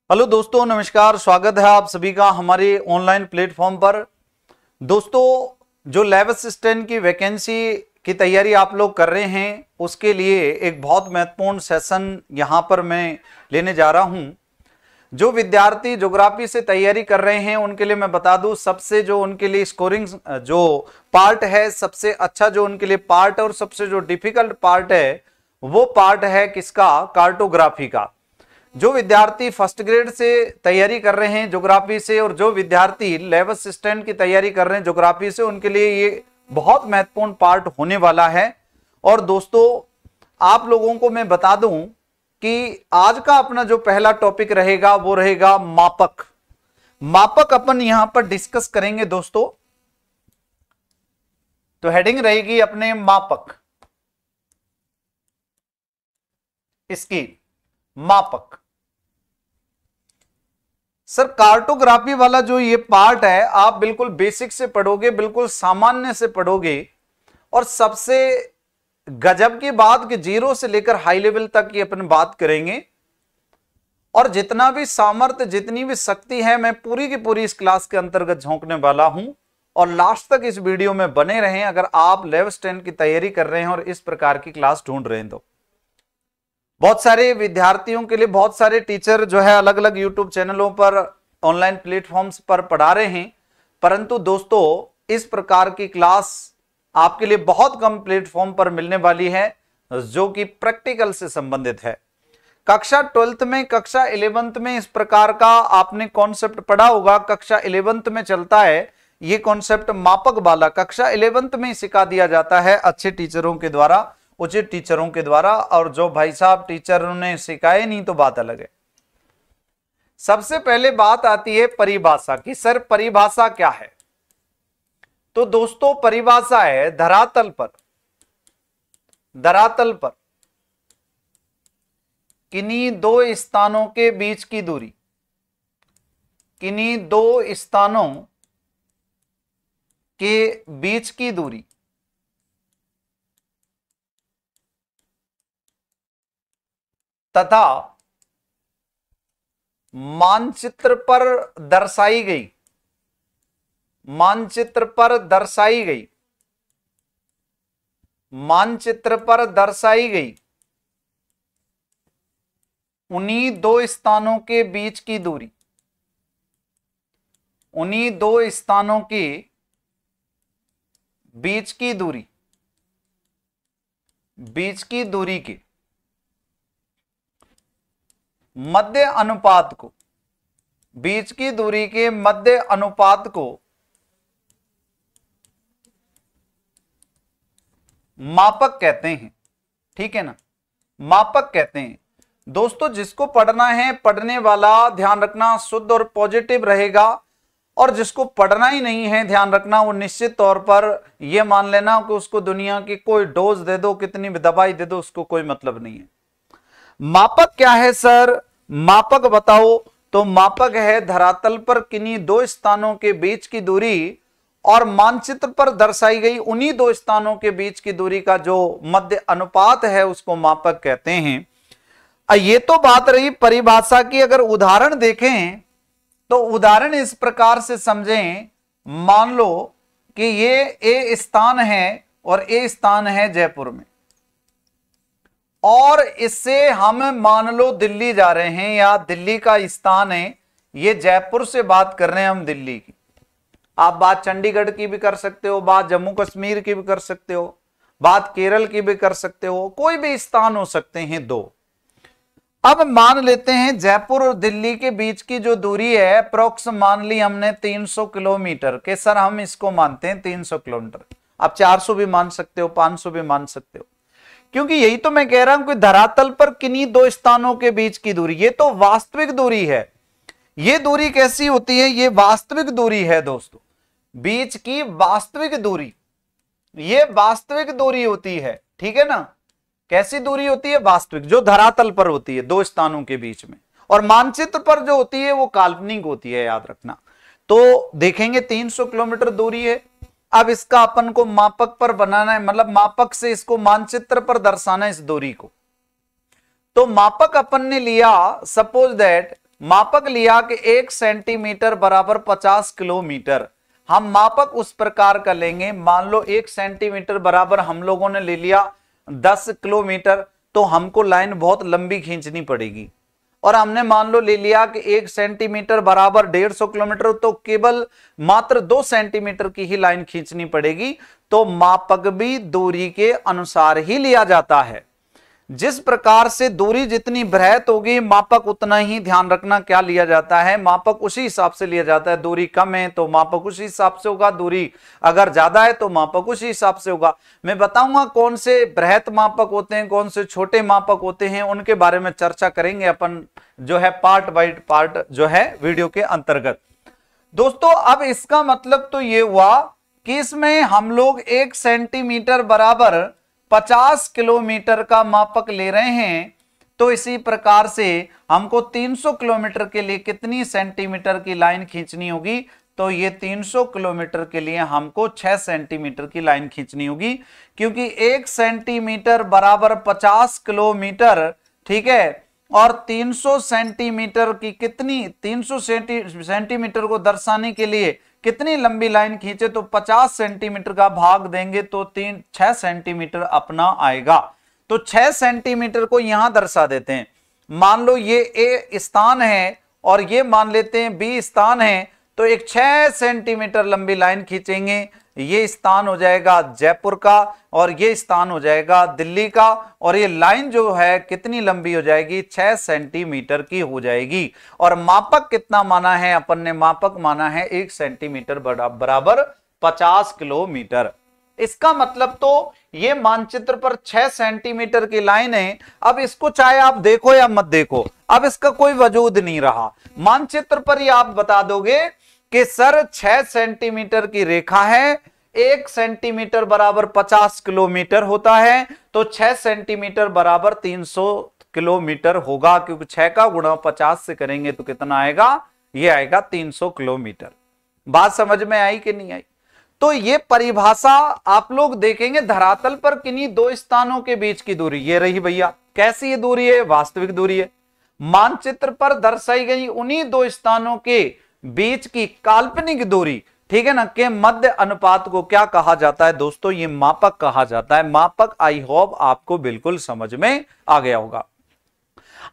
Hello दोस्तों, नमस्कार। स्वागत है आप सभी का हमारे ऑनलाइन प्लेटफॉर्म पर। दोस्तों, जो लैब असिस्टेंट की वैकेंसी की तैयारी आप लोग कर रहे हैं, उसके लिए एक बहुत महत्वपूर्ण सेशन यहां पर मैं लेने जा रहा हूं। जो विद्यार्थी ज्योग्राफी से तैयारी कर रहे हैं उनके लिए मैं बता दूं, सबसे जो उनके लिए स्कोरिंग जो पार्ट है, सबसे अच्छा जो उनके लिए पार्ट है और सबसे जो डिफिकल्ट पार्ट है, वो पार्ट है किसका? कार्टोग्राफी का। जो विद्यार्थी फर्स्ट ग्रेड से तैयारी कर रहे हैं ज्योग्राफी से, और जो विद्यार्थी लैब असिस्टेंट की तैयारी कर रहे हैं ज्योग्राफी से, उनके लिए ये बहुत महत्वपूर्ण पार्ट होने वाला है। और दोस्तों, आप लोगों को मैं बता दूं कि आज का अपना जो पहला टॉपिक रहेगा वो रहेगा मापक। मापक अपन यहां पर डिस्कस करेंगे दोस्तों। तो हेडिंग रहेगी अपने मापक, इसकी मापक। सर, कार्टोग्राफी वाला जो ये पार्ट है, आप बिल्कुल बेसिक से पढ़ोगे, बिल्कुल सामान्य से पढ़ोगे, और सबसे गजब की बात कि जीरो से लेकर हाई लेवल तक की अपन बात करेंगे। और जितना भी सामर्थ्य, जितनी भी शक्ति है, मैं पूरी की पूरी इस क्लास के अंतर्गत झोंकने वाला हूं। और लास्ट तक इस वीडियो में बने रहें अगर आप लैब असिस्टेंट की तैयारी कर रहे हैं और इस प्रकार की क्लास ढूंढ रहे हैं। तो बहुत सारे विद्यार्थियों के लिए बहुत सारे टीचर जो है अलग अलग यूट्यूब चैनलों पर, ऑनलाइन प्लेटफॉर्म्स पर पढ़ा रहे हैं, परंतु दोस्तों इस प्रकार की क्लास आपके लिए बहुत कम प्लेटफॉर्म पर मिलने वाली है जो कि प्रैक्टिकल से संबंधित है। कक्षा 12th में, कक्षा 11th में इस प्रकार का आपने कॉन्सेप्ट पढ़ा होगा। कक्षा 11th में चलता है ये कॉन्सेप्ट मापक वाला, कक्षा 11th में सिखा दिया जाता है अच्छे टीचरों के द्वारा, उचित टीचरों के द्वारा। और जो भाई साहब टीचरों ने सिखाए नहीं तो बात अलग है। सबसे पहले बात आती है परिभाषा की। सर, परिभाषा क्या है? तो दोस्तों, परिभाषा है धरातल पर किन्हीं दो स्थानों के बीच की दूरी, किन्हीं दो स्थानों के बीच की दूरी तथा मानचित्र पर दर्शाई गई, मानचित्र पर दर्शाई गई, मानचित्र पर दर्शाई गई उन्हीं दो स्थानों के बीच की दूरी, उन्हीं दो स्थानों के बीच की दूरी, बीच की दूरी के मध्य अनुपात को, बीच की दूरी के मध्य अनुपात को मापक कहते हैं। ठीक है ना, मापक कहते हैं। दोस्तों, जिसको पढ़ना है, पढ़ने वाला ध्यान रखना शुद्ध और पॉजिटिव रहेगा, और जिसको पढ़ना ही नहीं है ध्यान रखना, वो निश्चित तौर पर यह मान लेना कि उसको दुनिया की कोई डोज दे दो, कितनी भी दवाई दे दो, उसको कोई मतलब नहीं है। मापक क्या है सर? मापक बताओ। तो मापक है धरातल पर किन्हीं दो स्थानों के बीच की दूरी और मानचित्र पर दर्शाई गई उन्हीं दो स्थानों के बीच की दूरी का जो मध्य अनुपात है, उसको मापक कहते हैं। ये तो बात रही परिभाषा की। अगर उदाहरण देखें तो उदाहरण इस प्रकार से समझें, मान लो कि ये ए स्थान है और ए स्थान है जयपुर में, और इससे हम मान लो दिल्ली जा रहे हैं, या दिल्ली का स्थान है, ये जयपुर से बात कर रहे हैं हम दिल्ली की। आप बात चंडीगढ़ की भी कर सकते हो, बात जम्मू कश्मीर की भी कर सकते हो, बात केरल की भी कर सकते हो, कोई भी स्थान हो सकते हैं दो। अब मान लेते हैं जयपुर और दिल्ली के बीच की जो दूरी है अप्रोक्स मान ली हमने 300 किलोमीटर के। सर, हम इसको मानते हैं 300 किलोमीटर। आप 400 भी मान सकते हो, 500 भी मान सकते हो, क्योंकि यही तो मैं कह रहा हूं कि धरातल पर किन्हीं दो स्थानों के बीच की दूरी, ये तो वास्तविक दूरी है। ये दूरी कैसी होती है? ये वास्तविक दूरी है दोस्तों, बीच की वास्तविक दूरी, ये वास्तविक दूरी होती है। ठीक है ना, कैसी दूरी होती है? वास्तविक, जो धरातल पर होती है दो स्थानों के बीच में, और मानचित्र पर जो होती है वो काल्पनिक होती है, याद रखना। तो देखेंगे 300 किलोमीटर दूरी है। अब इसका अपन को मापक पर बनाना है, मतलब मापक से इसको मानचित्र पर दर्शाना है इस दूरी को। तो मापक अपन ने लिया, सपोज दैट मापक लिया कि 1 सेंटीमीटर बराबर 50 किलोमीटर। हम मापक उस प्रकार का लेंगे, मान लो 1 सेंटीमीटर बराबर हम लोगों ने ले लिया 10 किलोमीटर, तो हमको लाइन बहुत लंबी खींचनी पड़ेगी। और हमने मान लो ले लिया कि 1 सेंटीमीटर बराबर 150 किलोमीटर, तो केवल मात्र 2 सेंटीमीटर की ही लाइन खींचनी पड़ेगी। तो मापक भी दूरी के अनुसार ही लिया जाता है। जिस प्रकार से दूरी जितनी बृहत होगी, मापक उतना ही ध्यान रखना क्या लिया जाता है, मापक उसी हिसाब से लिया जाता है। दूरी कम है तो मापक उसी हिसाब से होगा, दूरी अगर ज्यादा है तो मापक उसी हिसाब से होगा। मैं बताऊंगा कौन से बृहत मापक होते हैं, कौन से छोटे मापक होते हैं, उनके बारे में चर्चा करेंगे अपन जो है पार्ट बाय पार्ट जो है वीडियो के अंतर्गत। दोस्तों अब इसका मतलब तो ये हुआ कि इसमें हम लोग 1 सेंटीमीटर बराबर 50 किलोमीटर का मापक ले रहे हैं। तो इसी प्रकार से हमको 300 किलोमीटर के लिए कितनी सेंटीमीटर की लाइन खींचनी होगी, तो ये 300 किलोमीटर के लिए हमको 6 सेंटीमीटर की लाइन खींचनी होगी, क्योंकि 1 सेंटीमीटर बराबर 50 किलोमीटर, ठीक है। और 300 सेंटीमीटर की कितनी, 300 सेंटीमीटर को दर्शाने के लिए कितनी लंबी लाइन खींचे, तो 50 सेंटीमीटर का भाग देंगे तो 6 सेंटीमीटर अपना आएगा। तो 6 सेंटीमीटर को यहां दर्शा देते हैं। मान लो ये ए स्थान है और ये मान लेते हैं बी स्थान है, तो एक 6 सेंटीमीटर लंबी लाइन खींचेंगे। ये स्थान हो जाएगा जयपुर का और ये स्थान हो जाएगा दिल्ली का, और ये लाइन जो है कितनी लंबी हो जाएगी, 6 सेंटीमीटर की हो जाएगी। और मापक कितना माना है अपन ने, मापक माना है 1 सेंटीमीटर बराबर 50 किलोमीटर। इसका मतलब तो ये मानचित्र पर 6 सेंटीमीटर की लाइन है। अब इसको चाहे आप देखो या मत देखो, अब इसका कोई वजूद नहीं रहा। मानचित्र पर ही आप बता दोगे कि सर 6 सेंटीमीटर की रेखा है, 1 सेंटीमीटर बराबर 50 किलोमीटर होता है, तो 6 सेंटीमीटर बराबर 300 किलोमीटर होगा, क्योंकि 6 का गुणा 50 से करेंगे तो कितना आएगा, ये आएगा 300 किलोमीटर। बात समझ में आई कि नहीं आई? तो ये परिभाषा आप लोग देखेंगे धरातल पर किन्हीं दो स्थानों के बीच की दूरी, ये रही भैया। कैसी ये दूरी है, वास्तविक दूरी है। मानचित्र पर दर्शाई गई उन्हीं दो स्थानों के बीच की काल्पनिक दूरी, ठीक है ना, के मध्य अनुपात को क्या कहा जाता है दोस्तों, ये मापक कहा जाता है। मापक आई होप आपको बिल्कुल समझ में आ गया होगा।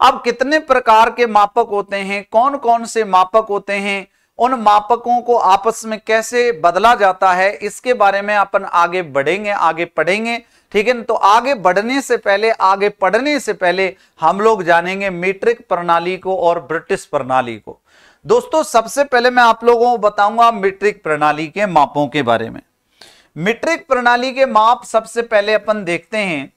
अब कितने प्रकार के मापक होते हैं, कौन कौन से मापक होते हैं, उन मापकों को आपस में कैसे बदला जाता है, इसके बारे में अपन आगे बढ़ेंगे, आगे पढ़ेंगे, ठीक है ना। तो आगे बढ़ने से पहले, आगे पढ़ने से पहले हम लोग जानेंगे मीट्रिक प्रणाली को और ब्रिटिश प्रणाली को। दोस्तों सबसे पहले मैं आप लोगों को बताऊंगा मीट्रिक प्रणाली के मापों के बारे में। मीट्रिक प्रणाली के माप सबसे पहले अपन देखते हैं,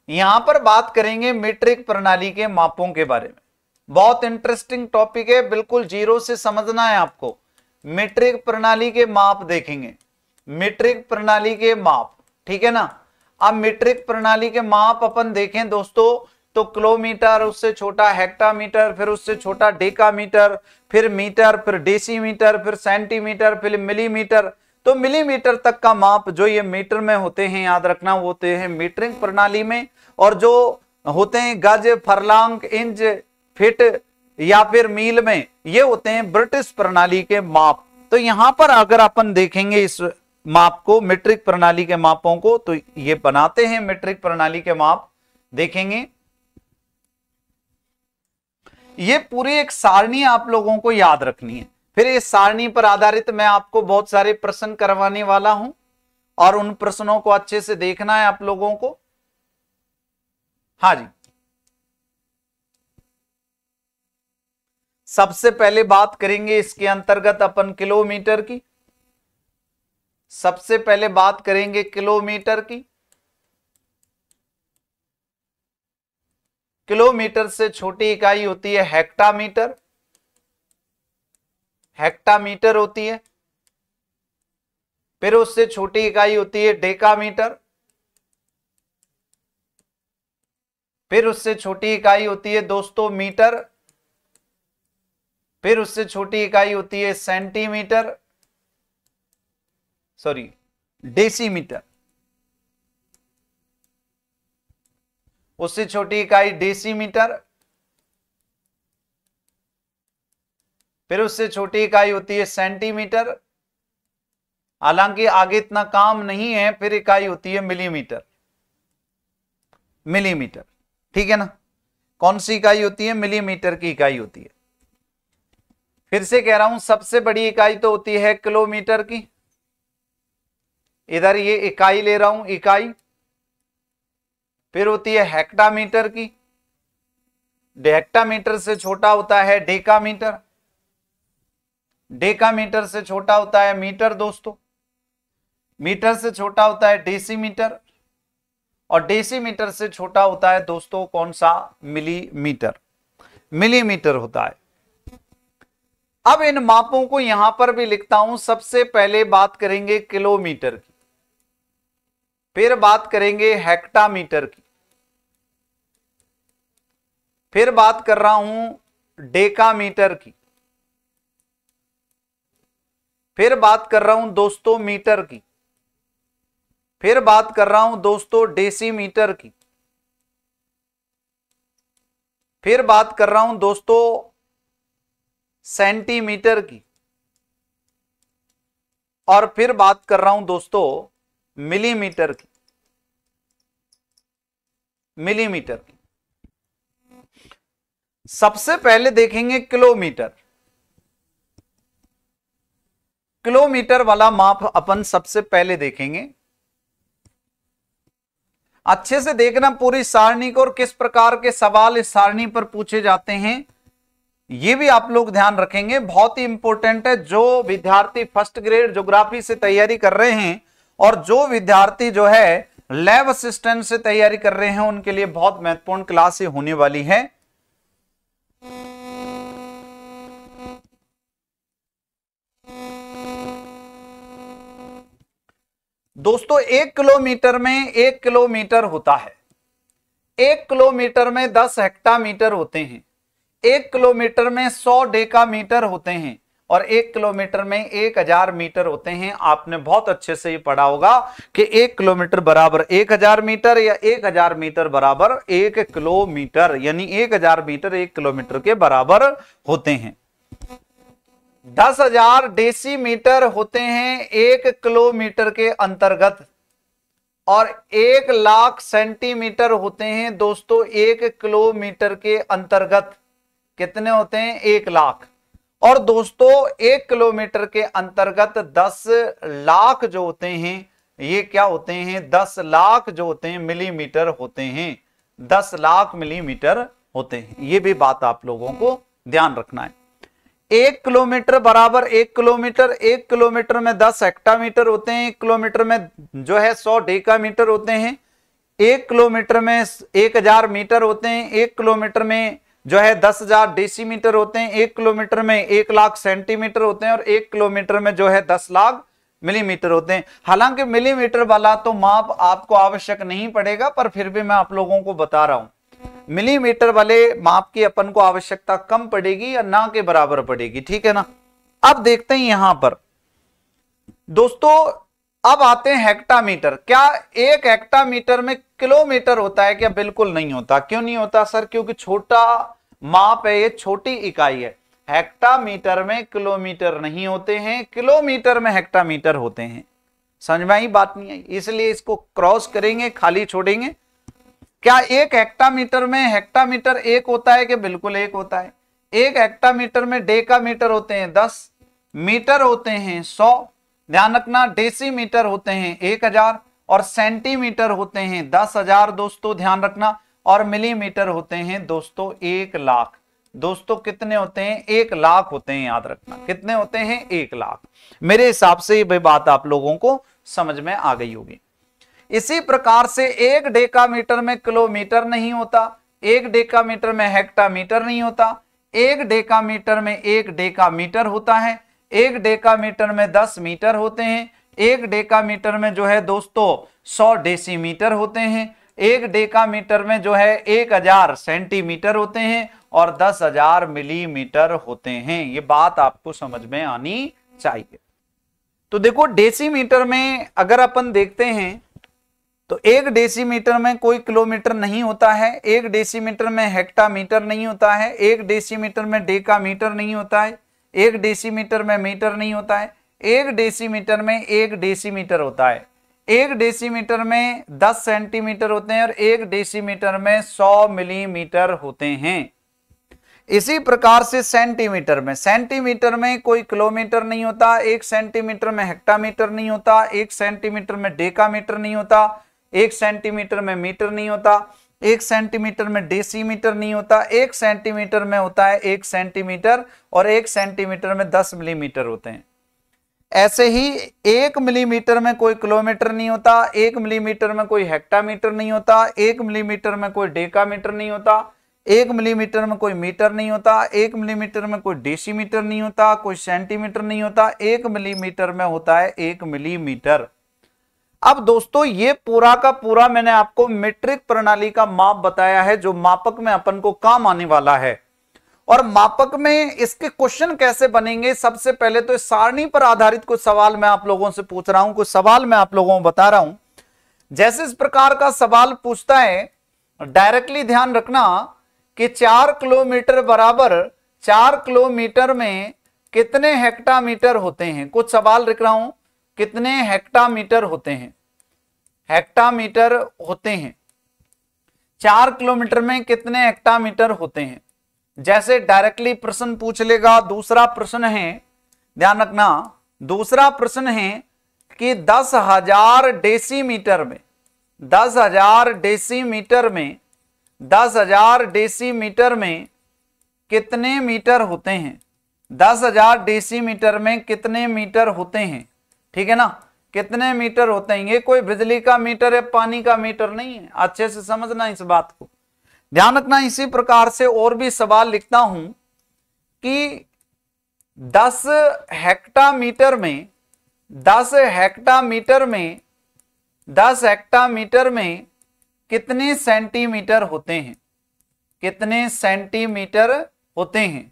यहां पर बात करेंगे मीट्रिक प्रणाली के मापों के बारे में। बहुत इंटरेस्टिंग टॉपिक है, बिल्कुल जीरो से समझना है आपको। मीट्रिक प्रणाली के माप देखेंगे, मीट्रिक प्रणाली के माप, ठीक है ना। अब मीट्रिक प्रणाली के माप अपन देखें दोस्तों, तो किलोमीटर, उससे छोटा हेक्टामीटर, फिर उससे छोटा डेकामीटर, फिर मीटर, फिर डेसीमीटर, फिर सेंटीमीटर, फिर मिलीमीटर। तो मिलीमीटर तक का माप जो ये मीटर में होते हैं, याद रखना, वो होते हैं मीट्रिक प्रणाली में। और जो होते हैं गज, फरलांग, इंच, फिट या फिर मील में, ये होते हैं ब्रिटिश प्रणाली के माप। तो यहां पर अगर अपन देखेंगे इस माप को, मीट्रिक प्रणाली के मापों को, तो ये बनाते हैं मीट्रिक प्रणाली के माप। देखेंगे ये पूरी एक सारणी आप लोगों को याद रखनी है। फिर इस सारणी पर आधारित मैं आपको बहुत सारे प्रश्न करवाने वाला हूं और उन प्रश्नों को अच्छे से देखना है आप लोगों को। हाँ जी, सबसे पहले बात करेंगे इसके अंतर्गत अपन किलोमीटर की। सबसे पहले बात करेंगे किलोमीटर की। किलोमीटर से छोटी इकाई होती है हेक्टामीटर, हेक्टामीटर होती है। फिर उससे छोटी इकाई होती है डेकामीटर, फिर उससे छोटी इकाई होती है दोस्तों मीटर, फिर उससे छोटी इकाई होती है सेंटीमीटर, सॉरी डेसीमीटर, उससे छोटी इकाई डेसीमीटर, फिर उससे छोटी इकाई होती है सेंटीमीटर, हालांकि आगे इतना काम नहीं है। फिर इकाई होती है मिलीमीटर, मिलीमीटर, ठीक है ना। कौन सी इकाई होती है? मिलीमीटर की इकाई होती है। फिर से कह रहा हूं, सबसे बड़ी इकाई तो होती है किलोमीटर की, इधर ये इकाई ले रहा हूं, इकाई। फिर होती है हेक्टामीटर की, हेक्टामीटर से छोटा होता है डेकामीटर, डेकामीटर से छोटा होता है मीटर दोस्तों, मीटर से छोटा होता है डेसीमीटर, और डेसीमीटर से छोटा होता है दोस्तों कौन सा? मिलीमीटर, मिलीमीटर होता है। अब इन मापों को यहां पर भी लिखता हूं। सबसे पहले बात करेंगे किलोमीटर की, फिर बात करेंगे हेक्टामीटर की, फिर बात कर रहा हूं डेकामीटर की, फिर बात कर रहा हूं दोस्तों मीटर की, फिर बात कर रहा हूं दोस्तों डेसीमीटर की, फिर बात कर रहा हूं दोस्तों सेंटीमीटर की, और फिर बात कर रहा हूं दोस्तों मिलीमीटर की, मिलीमीटर की। सबसे पहले देखेंगे किलोमीटर। किलोमीटर वाला माप अपन सबसे पहले देखेंगे। अच्छे से देखना पूरी सारणी को, और किस प्रकार के सवाल इस सारणी पर पूछे जाते हैं ये भी आप लोग ध्यान रखेंगे। बहुत ही इंपॉर्टेंट है। जो विद्यार्थी फर्स्ट ग्रेड ज्योग्राफी से तैयारी कर रहे हैं और जो विद्यार्थी जो है लैब असिस्टेंट से तैयारी कर रहे हैं, उनके लिए बहुत महत्वपूर्ण क्लास ये होने वाली है। दोस्तों 1 किलोमीटर में 1 किलोमीटर होता है, 1 किलोमीटर में 10 हेक्टामीटर होते हैं, 1 किलोमीटर में 100 डेकामीटर होते हैं, और 1 किलोमीटर में 1000 मीटर होते हैं। आपने बहुत अच्छे से ये पढ़ा होगा कि 1 किलोमीटर बराबर 1000 मीटर, या 1000 मीटर बराबर 1 किलोमीटर, यानी 1000 मीटर 1 किलोमीटर के बराबर होते हैं। 10,000 डेसीमीटर होते हैं 1 किलोमीटर के अंतर्गत, और 1 लाख सेंटीमीटर होते हैं दोस्तों 1 किलोमीटर के अंतर्गत। कितने होते हैं? 1 लाख। और दोस्तों 1 किलोमीटर के अंतर्गत 10 लाख जो होते हैं, ये क्या होते हैं? 10 लाख जो होते हैं मिलीमीटर होते हैं, 10 लाख मिलीमीटर होते हैं। ये भी बात आप लोगों को ध्यान रखना है। 1 किलोमीटर बराबर 1 किलोमीटर, 1 किलोमीटर में 10 हेक्टामीटर होते हैं, 1 किलोमीटर में जो है 100 डेकामीटर होते हैं, 1 किलोमीटर में 1000 मीटर होते हैं, 1 किलोमीटर में जो है 10,000 डेसीमीटर होते हैं, 1 किलोमीटर में 1 लाख सेंटीमीटर होते हैं, और 1 किलोमीटर में जो है 10 लाख मिलीमीटर होते हैं। हालांकि मिलीमीटर वाला तो माप आपको आवश्यक नहीं पड़ेगा, पर फिर भी मैं आप लोगों को बता रहा हूं मिलीमीटर वाले माप की अपन को आवश्यकता कम पड़ेगी या ना के बराबर पड़ेगी, ठीक है ना। अब देखते हैं यहां पर दोस्तों, अब आते हैं हेक्टामीटर। क्या 1 हेक्टामीटर में किलोमीटर होता है क्या? बिल्कुल नहीं होता। क्यों नहीं होता सर? क्योंकि छोटा माप है, ये छोटी इकाई है। हेक्टामीटर में किलोमीटर नहीं होते हैं, किलोमीटर में हेक्टामीटर होते हैं। समझ में आई बात? नहीं आई, इसलिए इसको क्रॉस करेंगे, खाली छोड़ेंगे। क्या 1 हेक्टामीटर में हेक्टामीटर 1 होता है कि? बिल्कुल 1 होता है। 1 हेक्टामीटर में डेकामीटर होते हैं 10, मीटर होते हैं 100, ध्यान रखना, डेसीमीटर होते हैं 1000, और सेंटीमीटर होते हैं 10,000 दोस्तों, ध्यान रखना, और मिलीमीटर होते हैं दोस्तों 1 लाख। दोस्तों कितने होते हैं? 1 लाख होते हैं, याद रखना। कितने होते हैं? 1 लाख। मेरे हिसाब से ये बात आप लोगों को समझ में आ गई होगी। इसी प्रकार से 1 डेकामीटर में किलोमीटर नहीं होता, 1 डेकामीटर में हेक्टामीटर नहीं होता, 1 डेकामीटर में 1 डेकामीटर होता है, 1 डेकामीटर में 10 मीटर होते हैं, 1 डेकामीटर में जो है दोस्तों 100 डेसीमीटर होते हैं, 1 डेकामीटर में जो है 1000 सेंटीमीटर होते हैं, और 10,000 मिलीमीटर होते हैं। ये बात आपको समझ में आनी चाहिए। तो देखो डेसीमीटर में अगर अपन देखते हैं तो 1 डेसीमीटर में कोई किलोमीटर नहीं होता है, 1 डेसीमीटर में हेक्टामीटर नहीं होता है, 1 डेसीमीटर में डेकामीटर नहीं होता है, 1 डेसीमीटर में मीटर नहीं होता है, 1 डेसीमीटर में 1 डेसीमीटर होता है, 1 डेसीमीटर में 10 सेंटीमीटर होते हैं और 1 डेसीमीटर में 100 मिलीमीटर होते हैं। इसी प्रकार से सेंटीमीटर में कोई किलोमीटर नहीं होता, 1 सेंटीमीटर में हेक्टामीटर नहीं होता, 1 सेंटीमीटर में डेकामीटर नहीं होता, 1 सेंटीमीटर में मीटर नहीं होता, 1 सेंटीमीटर में डेसीमीटर नहीं होता, 1 सेंटीमीटर में होता है 1 सेंटीमीटर और 1 सेंटीमीटर में 10 मिलीमीटर होते हैं। ऐसे ही 1 मिलीमीटर में कोई किलोमीटर नहीं होता, 1 मिलीमीटर में कोई हेक्टामीटर नहीं होता, 1 मिलीमीटर में कोई डेकामीटर नहीं होता, 1 मिलीमीटर में कोई मीटर नहीं होता, 1 मिलीमीटर में कोई डेसीमीटर नहीं होता, कोई सेंटीमीटर नहीं होता, 1 मिलीमीटर में होता है 1 मिलीमीटर। अब दोस्तों ये पूरा का पूरा मैंने आपको मीट्रिक प्रणाली का माप बताया है जो मापक में अपन को काम आने वाला है। और मापक में इसके क्वेश्चन कैसे बनेंगे, सबसे पहले तो इस सारणी पर आधारित कुछ सवाल मैं आप लोगों से पूछ रहा हूं, कुछ सवाल मैं आप लोगों को बता रहा हूं। जैसे इस प्रकार का सवाल पूछता है, डायरेक्टली ध्यान रखना कि 4 किलोमीटर बराबर 4 किलोमीटर में कितने हेक्टामीटर होते हैं। कुछ सवाल लिख रहा हूं, कितने हेक्टामीटर होते हैं, हेक्टामीटर होते हैं, 4 किलोमीटर में कितने हेक्टामीटर होते हैं। जैसे डायरेक्टली प्रश्न पूछ लेगा। दूसरा प्रश्न है, ध्यान रखना, दूसरा प्रश्न है कि 10,000 डेसीमीटर में 10,000 डेसीमीटर में 10,000 डेसीमीटर में कितने मीटर होते हैं। 10,000 डेसीमीटर में कितने मीटर होते हैं, ठीक है ना, कितने मीटर होते हैं। ये कोई बिजली का मीटर या पानी का मीटर नहीं है, अच्छे से समझना इस बात को, ध्यान रखना। इसी प्रकार से और भी सवाल लिखता हूं कि 10 हेक्टामीटर में 10 हेक्टामीटर में 10 हेक्टामीटर में कितने सेंटीमीटर होते हैं, कितने सेंटीमीटर होते हैं।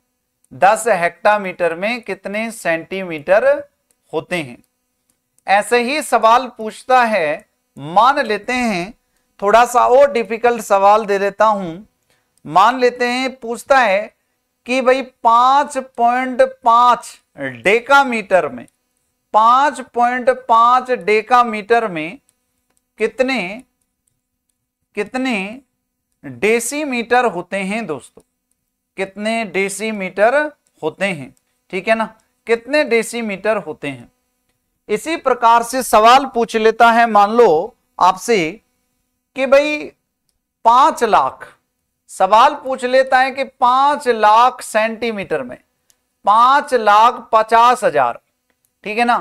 10 हेक्टामीटर में कितने सेंटीमीटर होते हैं। ऐसे ही सवाल पूछता है, मान लेते हैं थोड़ा सा और डिफिकल्ट सवाल दे देता हूं। मान लेते हैं पूछता है कि भाई 5.5 डेकामीटर में 5.5 डेकामीटर में कितने कितने डेसीमीटर होते हैं दोस्तों, कितने डेसीमीटर होते हैं, ठीक है ना, कितने डेसीमीटर होते हैं। इसी प्रकार से सवाल पूछ लेता है, मान लो आपसे कि भाई 5 लाख, सवाल पूछ लेता है कि 5 लाख सेंटीमीटर में 5,50,000, ठीक है ना,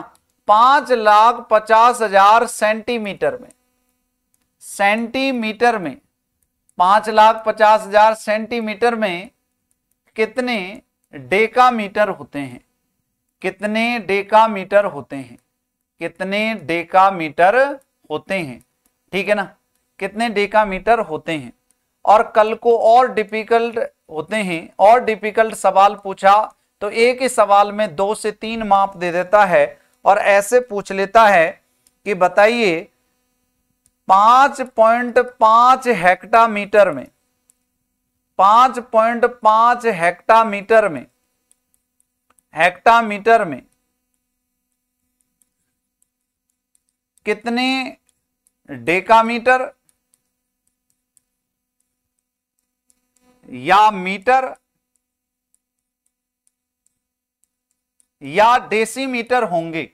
5,50,000 सेंटीमीटर में 5,50,000 सेंटीमीटर में कितने डेकामीटर होते हैं, कितने डेकामीटर होते हैं, कितने डेकामीटर होते हैं, ठीक है ना, कितने डेकामीटर होते हैं। और कल को और डिफिकल्ट होते हैं, और डिफिकल्ट सवाल पूछा तो एक ही सवाल में 2 से 3 माप दे देता है और ऐसे पूछ लेता है कि बताइए 5.5 हेक्टामीटर में 5.5 हेक्टामीटर में कितने डेकामीटर या मीटर या डेसीमीटर होंगे,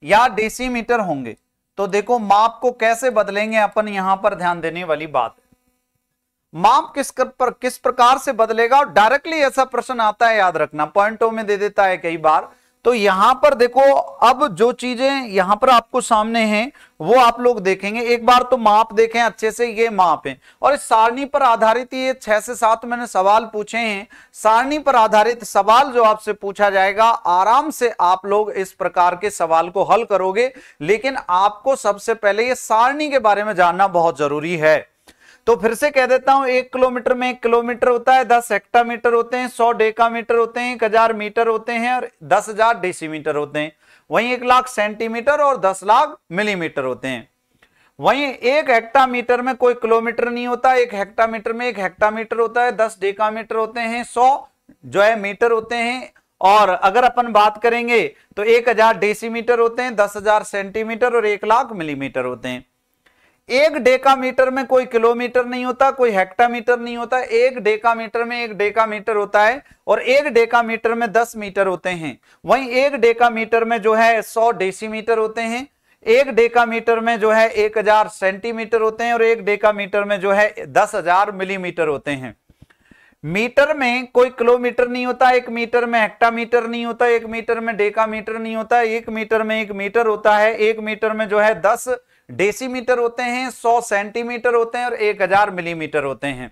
या डेसीमीटर होंगे। तो देखो माप को कैसे बदलेंगे अपन, यहां पर ध्यान देने वाली बात है। माप किस प्रकार से बदलेगा, और डायरेक्टली ऐसा प्रश्न आता है, याद रखना, पॉइंटों में दे देता है कई बार। तो यहां पर देखो, अब जो चीजें यहां पर आपको सामने हैं वो आप लोग देखेंगे। एक बार तो माप देखें अच्छे से, ये माप है और इस सारणी पर आधारित ये 6 से 7 मैंने सवाल पूछे हैं। सारणी पर आधारित सवाल जो आपसे पूछा जाएगा, आराम से आप लोग इस प्रकार के सवाल को हल करोगे। लेकिन आपको सबसे पहले ये सारणी के बारे में जानना बहुत जरूरी है। तो फिर से कह देता हूं, 1 किलोमीटर में 1 किलोमीटर होता है, 10 हेक्टामीटर होते हैं, 100 डेकामीटर होते हैं, 1000 मीटर होते हैं और 10,000 डेसीमीटर होते हैं। वहीं 1 लाख सेंटीमीटर और 10 लाख मिलीमीटर होते हैं। वहीं 1 हेक्टामीटर में कोई किलोमीटर नहीं होता, 1 हेक्टामीटर में 1 हेक्टामीटर होता है, 10 डेकामीटर होते हैं, 100 जो है मीटर होते हैं। और अगर अपन बात करेंगे तो 1000 डेसीमीटर होते हैं, 10,000 सेंटीमीटर और 1 लाख मिलीमीटर होते हैं। एक डेकामीटर में कोई किलोमीटर नहीं होता, कोई हेक्टामीटर नहीं होता। एक डेकामीटर में 1 डेकामीटर होता है और 1 डेकामीटर में 10 मीटर होते हैं। वहीं 1 डेकामीटर में जो है 100 डेसीमीटर होते हैं। 1 डेकामीटर में जो है 1000 सेंटीमीटर होते हैं और 1 डेकामीटर में जो है 10,000 मिलीमीटर होते हैं। मीटर में कोई किलोमीटर नहीं होता, 1 मीटर में हेक्टामीटर नहीं होता, 1 मीटर में डेकामीटर नहीं होता, 1 मीटर में 1 मीटर होता है। 1 मीटर में जो है 10 डेसीमीटर होते हैं, 100 सेंटीमीटर होते हैं और 1000 मिलीमीटर होते हैं।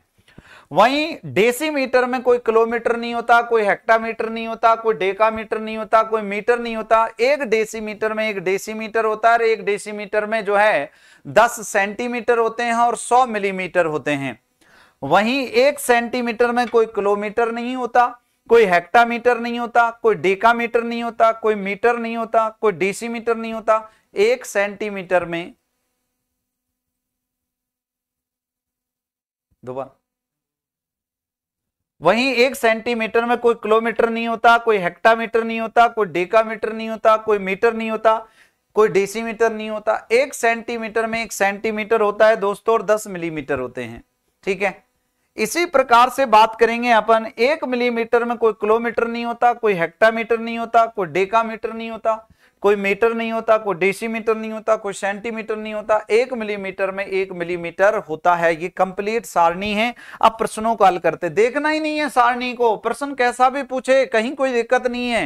वहीं डेसीमीटर में कोई किलोमीटर नहीं होता, कोई हेक्टामीटर नहीं होता, कोई डेकामीटर नहीं होता, कोई मीटर नहीं होता। 1 डेसीमीटर में 1 डेसीमीटर होता है और 1 डेसीमीटर में जो है 10 सेंटीमीटर होते हैं और 100 मिलीमीटर होते हैं। वहीं 1 सेंटीमीटर में कोई किलोमीटर नहीं होता, कोई हेक्टामीटर नहीं होता, कोई डेकामीटर नहीं होता, कोई मीटर नहीं होता, कोई डेसीमीटर नहीं होता। 1 सेंटीमीटर में दोबारा वहीं 1 सेंटीमीटर में कोई किलोमीटर नहीं होता, कोई हेक्टामीटर नहीं होता, कोई डेकामीटर नहीं होता, कोई मीटर नहीं होता, कोई डेसीमीटर नहीं होता। 1 सेंटीमीटर में 1 सेंटीमीटर होता है दोस्तों और 10 मिलीमीटर होते हैं। ठीक है, इसी प्रकार से बात करेंगे अपन। 1 मिलीमीटर में कोई किलोमीटर नहीं होता, कोई हेक्टामीटर नहीं होता, कोई डेकामीटर नहीं होता, कोई मीटर नहीं होता, कोई डेसीमीटर नहीं होता, कोई सेंटीमीटर नहीं होता। 1 मिलीमीटर में 1 मिलीमीटर होता है। ये कंप्लीट सारणी है। अब प्रश्नों को हल करते, देखना ही नहीं है सारणी को, प्रश्न कैसा भी पूछे कहीं कोई दिक्कत नहीं है।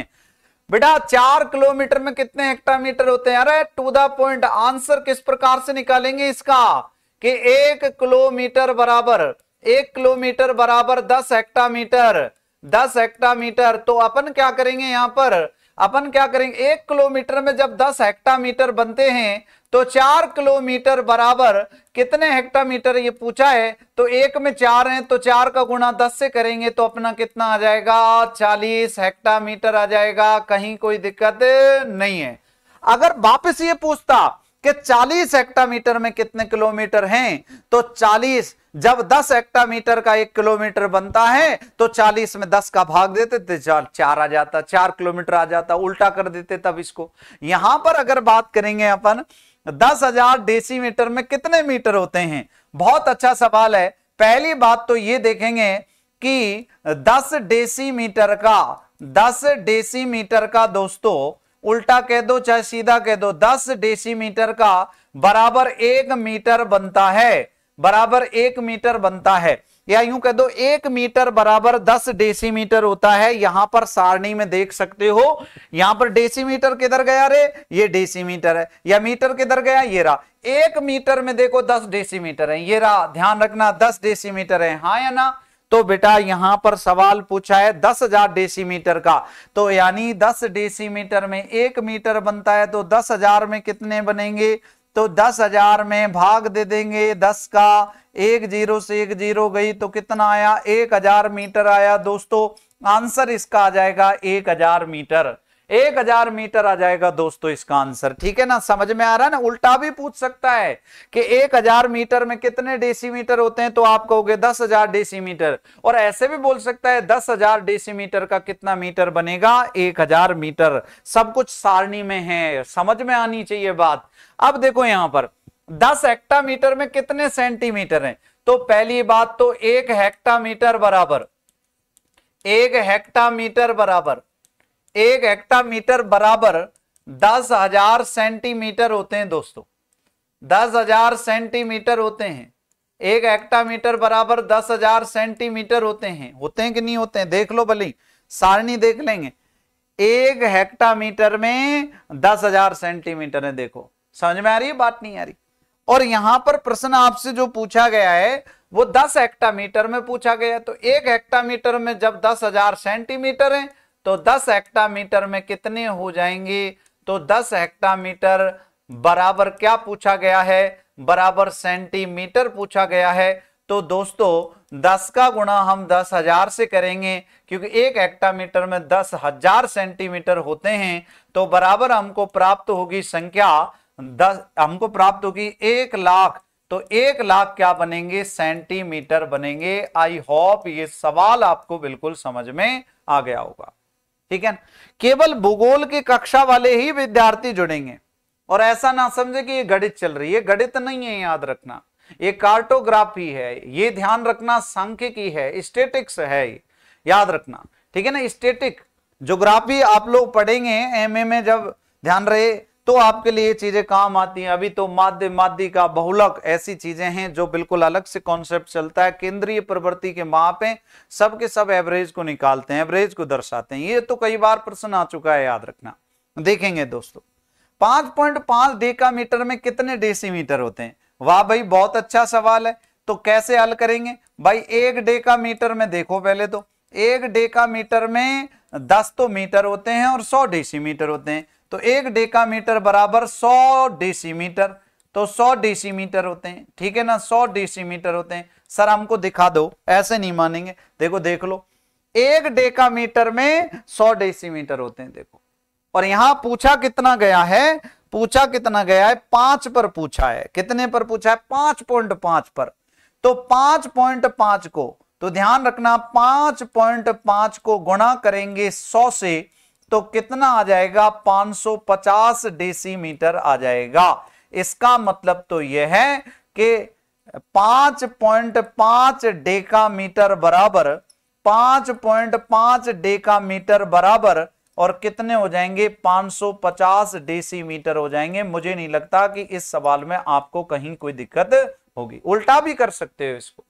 बेटा 4 किलोमीटर में कितने हेक्टामीटर होते हैं? अरे टू द पॉइंट, आंसर किस प्रकार से निकालेंगे इसका कि 1 किलोमीटर बराबर 1 किलोमीटर बराबर 10 हेक्टामीटर, 10 हेक्टामीटर। तो अपन क्या करेंगे यहां पर, अपन क्या करेंगे, 1 किलोमीटर में जब 10 हेक्टामीटर बनते हैं तो 4 किलोमीटर बराबर कितने हेक्टामीटर ये पूछा है। तो 1 में 4 है तो 4 का गुणा 10 से करेंगे तो अपना कितना आ जाएगा, 40 हेक्टामीटर आ जाएगा। कहीं कोई दिक्कत नहीं है। अगर वापस ये पूछता कि 40 हेक्टामीटर में कितने किलोमीटर हैं, तो 40 जब 10 हेक्टामीटर का 1 किलोमीटर बनता है तो 40 में 10 का भाग देते थे, 4 आ जाता, 4 किलोमीटर आ जाता, उल्टा कर देते तब इसको। यहां पर अगर बात करेंगे अपन 10,000 डेसीमीटर में कितने मीटर होते हैं, बहुत अच्छा सवाल है। पहली बात तो ये देखेंगे कि 10 डेसीमीटर का दोस्तों उल्टा कह दो चाहे सीधा कह दो, 10 डेसीमीटर का बराबर 1 मीटर बनता है, बराबर 1 मीटर बनता है। या यूं कह दो 1 मीटर बराबर 10 डेसीमीटर होता है। यहां पर सारणी में देख सकते हो, यहां पर डेसीमीटर किधर गया रे, ये डेसीमीटर है, या मीटर किधर गया, ये रहा। 1 मीटर में देखो 10 डेसीमीटर है, ये रहा, ध्यान रखना 10 डेसीमीटर है, हाँ या ना। तो बेटा यहां पर सवाल पूछा है 10,000 डेसीमीटर का, तो यानी 10 डेसीमीटर में 1 मीटर बनता है, तो 10,000 में कितने बनेंगे, तो 10,000 में भाग दे देंगे 10 का, 1 0 से 1 0 गई तो कितना आया, 1000 मीटर आया दोस्तों। आंसर इसका आ जाएगा 1000 मीटर, 1000 मीटर आ जाएगा दोस्तों इसका आंसर। ठीक है ना, समझ में आ रहा है ना। उल्टा भी पूछ सकता है कि 1000 मीटर में कितने डेसीमीटर होते हैं, तो आप कहोगे 10,000 डेसीमीटर। और ऐसे भी बोल सकता है 10,000 डेसीमीटर का कितना मीटर बनेगा, 1000 मीटर। सब कुछ सारणी में है, समझ में आनी चाहिए बात। अब देखो यहां पर 10 हेक्टामीटर में कितने सेंटीमीटर हैं, तो पहली बात तो 1 हेक्टामीटर बराबर 1 हेक्टामीटर बराबर 1 हेक्टामीटर बराबर 10,000 सेंटीमीटर होते हैं दोस्तों, 10,000 सेंटीमीटर होते हैं। 1 हेक्टामीटर बराबर 10,000 सेंटीमीटर होते हैं कि नहीं होते हैं, देख लो भले, सारणी देख लेंगे। 1 हेक्टामीटर में 10,000 सेंटीमीटर है, देखो समझ में आ रही है बात, नहीं आ रही। और यहां पर प्रश्न आपसे जो पूछा गया है वो 10 हेक्टामीटर में पूछा गया, तो 1 हेक्टामीटर में जब 10,000 सेंटीमीटर है तो 10 हेक्टामीटर में कितने हो जाएंगे, तो 10 हेक्टामीटर बराबर क्या पूछा गया है, बराबर सेंटीमीटर पूछा गया है। तो दोस्तों 10 का गुणा हम 10,000 से करेंगे, क्योंकि 1 हेक्टामीटर में 10,000 सेंटीमीटर होते हैं, तो बराबर हमको प्राप्त होगी संख्या 10, हमको प्राप्त होगी 1 लाख तो 1 लाख क्या बनेंगे, सेंटीमीटर बनेंगे। आई होप ये सवाल आपको बिल्कुल समझ में आ गया होगा, ठीक है ना। केवल भूगोल की कक्षा वाले ही विद्यार्थी जुड़ेंगे, और ऐसा ना समझे कि ये गणित चल रही है, गणित नहीं है, याद रखना ये कार्टोग्राफी है, ये ध्यान रखना सांख्यिकी है, स्टैटिक्स है, याद रखना, ठीक है ना। स्टैटिक ज्योग्राफी आप लोग पढ़ेंगे एमए में, जब ध्यान रहे तो आपके लिए चीजें काम आती हैं। अभी तो माध्य, माध्यिका, बहुलक ऐसी चीजें हैं जो बिल्कुल अलग से कॉन्सेप्ट चलता है। केंद्रीय प्रवृत्ति के माप हैं, सब के सब एवरेज को निकालते हैं, एवरेज को दर्शाते हैं। ये तो कई बार प्रश्न आ चुका है, याद रखना। देखेंगे दोस्तों, 5.5 डेकामीटर में कितने डेसीमीटर होते हैं? वाह भाई, बहुत अच्छा सवाल है। तो कैसे हल करेंगे भाई? 1 डेकामीटर में देखो, पहले तो 1 डेकामीटर में 10 तो मीटर होते हैं और 100 डेसीमीटर होते हैं। तो 1 डेकामीटर बराबर 100 डेसीमीटर, तो 100 डेसीमीटर होते हैं, ठीक है ना। 100 डेसीमीटर होते हैं। सर हमको दिखा दो, ऐसे नहीं मानेंगे। देखो देख लो, 1 डेकामीटर में 100 डेसीमीटर होते हैं, देखो। और यहां पूछा कितना गया है? पूछा कितना गया है? 5 पर पूछा है। कितने पर पूछा है? 5.5 पर। तो 5.5 को, तो ध्यान रखना, 5.5 को गुणा करेंगे 100 से, तो कितना आ जाएगा? 550 डेसीमीटर आ जाएगा। इसका मतलब तो यह है कि 5.5 डेकामीटर बराबर 5.5 डेकामीटर बराबर, और कितने हो जाएंगे? 550 डेसीमीटर हो जाएंगे। मुझे नहीं लगता कि इस सवाल में आपको कहीं कोई दिक्कत होगी। उल्टा भी कर सकते हो इसको,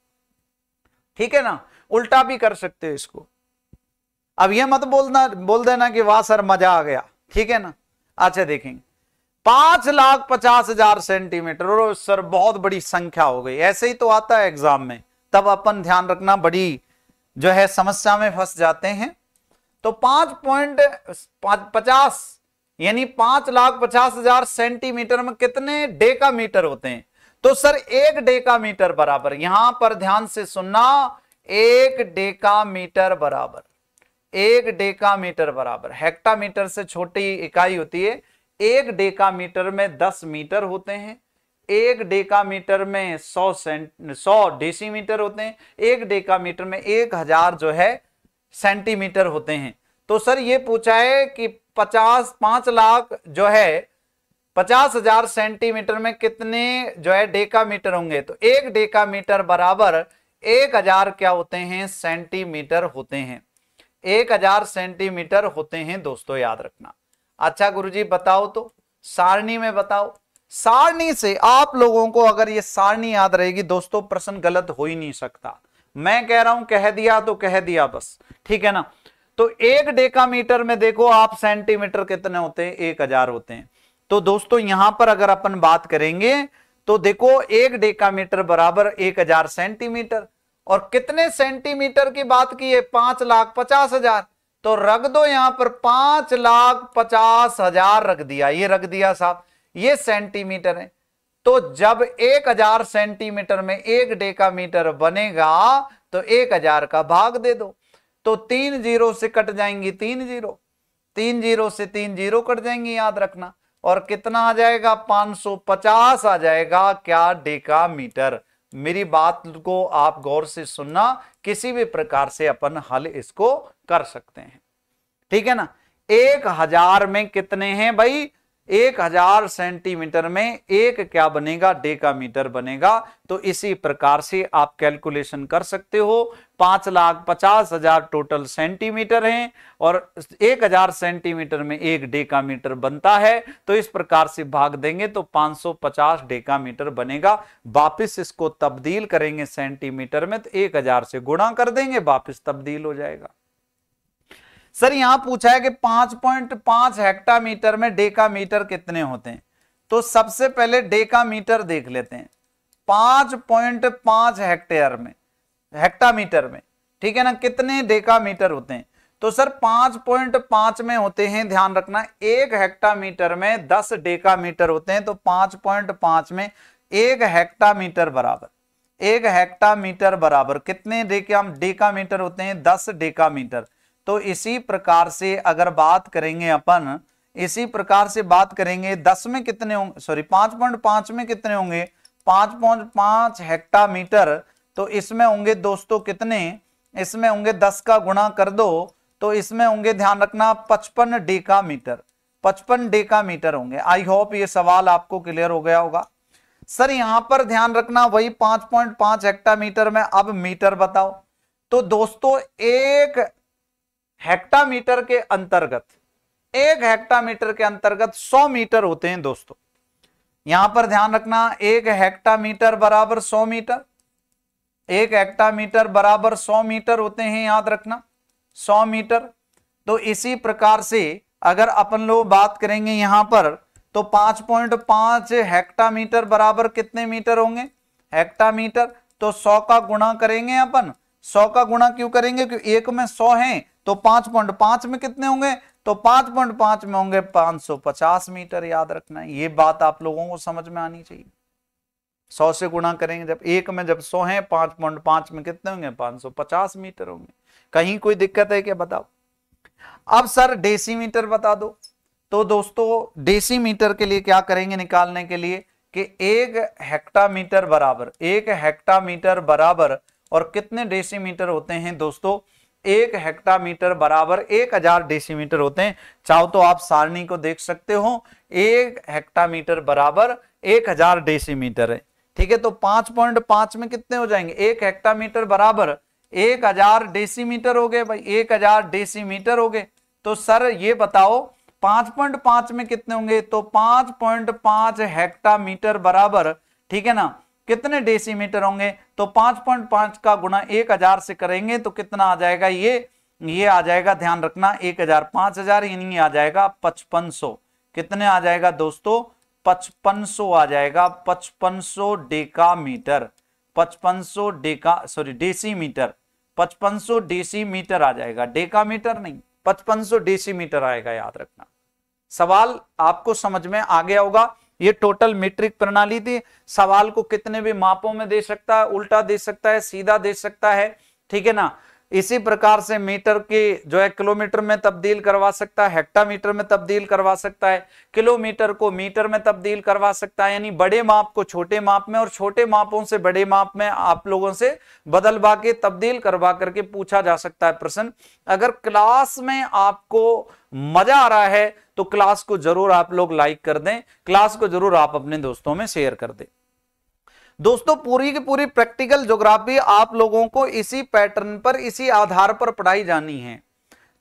ठीक है ना, उल्टा भी कर सकते हो इसको। अब ये मत बोल देना कि वाह सर मजा आ गया, ठीक है ना। अच्छा देखेंगे, 5,50,000 सेंटीमीटर, और सर बहुत बड़ी संख्या हो गई, ऐसे ही तो आता है एग्जाम में। तब अपन ध्यान रखना, बड़ी जो है समस्या में फंस जाते हैं। तो 5.50 यानी 5,50,000 सेंटीमीटर में कितने डेकामीटर होते हैं? तो सर 1 डेकामीटर बराबर, यहां पर ध्यान से सुनना, 1 डेकामीटर बराबर, 1 डेकामीटर बराबर, हेक्टामीटर से छोटी इकाई होती है। 1 डेकामीटर में 10 मीटर होते हैं, 1 डेकामीटर में 100 डेसीमीटर होते हैं, 1 डेकामीटर में 1000 जो है सेंटीमीटर होते हैं। तो सर ये पूछा है कि 5 लाख जो है 50,000 सेंटीमीटर में कितने जो है डेकामीटर होंगे? तो 1 डेकामीटर बराबर 1000 क्या होते हैं? सेंटीमीटर होते हैं। 1000 सेंटीमीटर होते हैं दोस्तों, याद रखना। अच्छा गुरुजी बताओ, तो सारणी में बताओ। सारणी से आप लोगों को अगर ये सारणी याद रहेगी दोस्तों, प्रश्न गलत हो ही नहीं सकता। मैं कह रहा हूं, कह दिया तो कह दिया बस, ठीक है ना। तो 1 डेकामीटर में देखो आप, सेंटीमीटर कितने होते हैं? 1000 होते हैं। तो दोस्तों यहां पर अगर अपन बात करेंगे तो देखो 1 डेकामीटर बराबर 1000 सेंटीमीटर, और कितने सेंटीमीटर की बात की है? 5,50,000। तो रख दो यहां पर 5,50,000 रख दिया, ये रख दिया साहब, ये सेंटीमीटर है। तो जब 1000 सेंटीमीटर में 1 डेकामीटर बनेगा तो 1000 का भाग दे दो, तो 3 जीरो से कट जाएंगी, 3 जीरो, 3 जीरो से 3 जीरो कट जाएंगी, याद रखना। और कितना आ जाएगा? 550 आ जाएगा, क्या? डेकामीटर। मेरी बात को आप गौर से सुनना, किसी भी प्रकार से अपन हल इसको कर सकते हैं, ठीक है ना। 1000 में कितने हैं भाई? 1000 सेंटीमीटर में 1 क्या बनेगा? डेकामीटर बनेगा। तो इसी प्रकार से आप कैलकुलेशन कर सकते हो। 5,50,000 टोटल सेंटीमीटर हैं और 1000 सेंटीमीटर में 1 डेकामीटर बनता है। तो इस प्रकार से भाग देंगे तो 550 डेकामीटर बनेगा। वापिस इसको तब्दील करेंगे सेंटीमीटर में, तो 1000 से गुणा कर देंगे, वापिस तब्दील हो जाएगा। सर यहां पूछा है कि 5.5 हेक्टामीटर में डेकामीटर कितने होते हैं? तो सबसे पहले डेकामीटर देख लेते हैं। 5.5 हेक्टामीटर में, ठीक है ना, कितने डेकामीटर होते हैं? तो सर 5.5 में होते हैं, ध्यान रखना, 1 हेक्टामीटर में 10 डेकामीटर होते हैं। तो 5.5 में 1 हेक्टामीटर बराबर, 1 हेक्टामीटर बराबर कितने डेकामीटर होते हैं? 10 डेकामीटर। तो इसी प्रकार से अगर बात करेंगे अपन, इसी प्रकार से बात करेंगे 10 में कितने होंगे, सॉरी 5.5 में कितने होंगे? 5.5 हेक्टामीटर, तो इसमें होंगे दोस्तों कितने, इसमें होंगे 10 का गुणा कर दो तो इसमें होंगे, ध्यान रखना, 55 डेकामीटर, 55 डेकामीटर होंगे। आई होप ये सवाल आपको क्लियर हो गया होगा। सर यहां पर ध्यान रखना, वही 5.5 हेक्टामीटर में अब मीटर बताओ। तो दोस्तों एक हेक्टामीटर के अंतर्गत, एक हेक्टामीटर के अंतर्गत 100 मीटर होते हैं दोस्तों। यहां पर ध्यान रखना, एक हेक्टामीटर बराबर 100 मीटर, एक हेक्टामीटर बराबर 100 मीटर होते हैं, याद रखना 100 मीटर। तो इसी प्रकार से अगर अपन लोग बात करेंगे यहां पर, तो 5.5 हेक्टामीटर बराबर कितने मीटर होंगे, हेक्टामीटर। तो 100 का गुणा करेंगे अपन, 100 का गुणा क्यों करेंगे, क्योंकि एक में 100 है, तो 5.5 में कितने होंगे, तो 5.5 में होंगे 550 मीटर। याद रखना, ये बात आप लोगों को समझ में आनी चाहिए। 100 से गुणा करेंगे, जब एक में जब 100 है, 5.5 में कितने होंगे, 550 मीटर होंगे। कहीं कोई दिक्कत है क्या, बताओ। अब सर डेसीमीटर बता दो। तो दोस्तों डेसीमीटर के लिए क्या करेंगे निकालने के लिए, कि एक हेक्टामीटर बराबर, एक हेक्टामीटर बराबर, और कितने डेसीमीटर होते हैं दोस्तों, एक हेक्टामीटर बराबर 1000 डेसीमीटर होते हैं। चाहो तो आप सारणी को देख सकते हो, एक हेक्टामीटर बराबर 1000 डेसीमीटर है, ठीक है। तो 5.5 में कितने हो जाएंगे, एक हेक्टामीटर बराबर 1000 डेसीमीटर हो गए भाई, 1000 डेसीमीटर हो गए। तो सर ये बताओ 5.5 में कितने होंगे, तो 5.5 हेक्टामीटर बराबर, ठीक है ना, कितने डेसीमीटर होंगे, तो 5.5 का गुणा 1000 से करेंगे तो कितना आ जाएगा, ये आ जाएगा, ध्यान रखना, 1000 5000, यानी आ जाएगा 5500। कितने आ जाएगा दोस्तों, 5500 आ जाएगा, 5500 डेकामीटर, 5500 डेसीमीटर, 5500 डेसीमीटर आ जाएगा, डेकामीटर नहीं, 5500 डेसीमीटर आएगा, याद रखना। सवाल आपको समझ में आ गया होगा। ये टोटल मीट्रिक प्रणाली थी। सवाल को कितने भी मापों में दे सकता है, उल्टा दे सकता है, सीधा दे सकता है, ठीक है ना। इसी प्रकार से मीटर के जो है किलोमीटर में तब्दील करवा सकता है, हेक्टामीटर में तब्दील करवा सकता है, किलोमीटर को मीटर में तब्दील करवा सकता है, यानी बड़े माप को छोटे माप में और छोटे मापों से बड़े माप में आप लोगों से बदलवा के तब्दील करवा करके पूछा जा सकता है प्रश्न। अगर क्लास में आपको मजा आ रहा है तो क्लास को जरूर आप लोग लाइक कर दें, क्लास को जरूर आप अपने दोस्तों में शेयर कर दें। दोस्तों पूरी की पूरी प्रैक्टिकल ज्योग्राफी आप लोगों को इसी पैटर्न पर, इसी आधार पर पढ़ाई जानी है,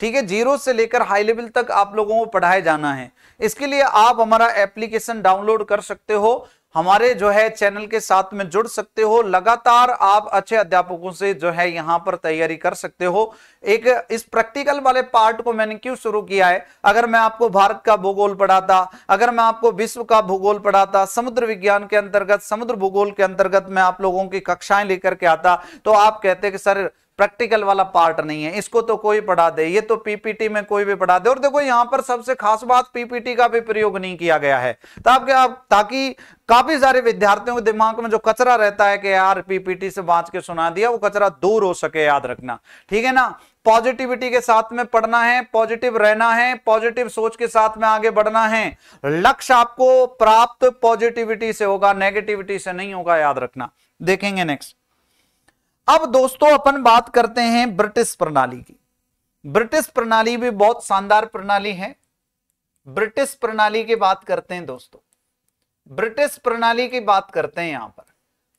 ठीक है। जीरो से लेकर हाई लेवल तक आप लोगों को पढ़ाया जाना है। इसके लिए आप हमारा एप्लीकेशन डाउनलोड कर सकते हो, हमारे जो है चैनल के साथ में जुड़ सकते हो, लगातार आप अच्छे अध्यापकों से जो है यहां पर तैयारी कर सकते हो। एक इस प्रैक्टिकल वाले पार्ट को मैंने क्यों शुरू किया है, अगर मैं आपको भारत का भूगोल पढ़ाता, अगर मैं आपको विश्व का भूगोल पढ़ाता, समुद्र विज्ञान के अंतर्गत, समुद्र भूगोल के अंतर्गत मैं आप लोगों की कक्षाएं लेकर के आता, तो आप कहते कि सर प्रैक्टिकल वाला पार्ट नहीं है, इसको तो कोई पढ़ा दे, ये तो पीपीटी में कोई भी पढ़ा दे। और देखो यहां पर सबसे खास बात, पीपीटी का भी प्रयोग नहीं किया गया है, ताकि काफी सारे विद्यार्थियों के दिमाग में जो कचरा रहता है कि यार पीपीटी से बांच के सुना दिया, वो कचरा दूर हो सके, याद रखना, ठीक है ना। पॉजिटिविटी के साथ में पढ़ना है, पॉजिटिव रहना है, पॉजिटिव सोच के साथ में आगे बढ़ना है। लक्ष्य आपको प्राप्त पॉजिटिविटी से होगा, नेगेटिविटी से नहीं होगा, याद रखना। देखेंगे नेक्स्ट। अब दोस्तों अपन बात करते हैं ब्रिटिश प्रणाली की। ब्रिटिश प्रणाली भी बहुत शानदार प्रणाली है। ब्रिटिश प्रणाली की बात करते हैं दोस्तों, ब्रिटिश प्रणाली की बात करते हैं, यहां पर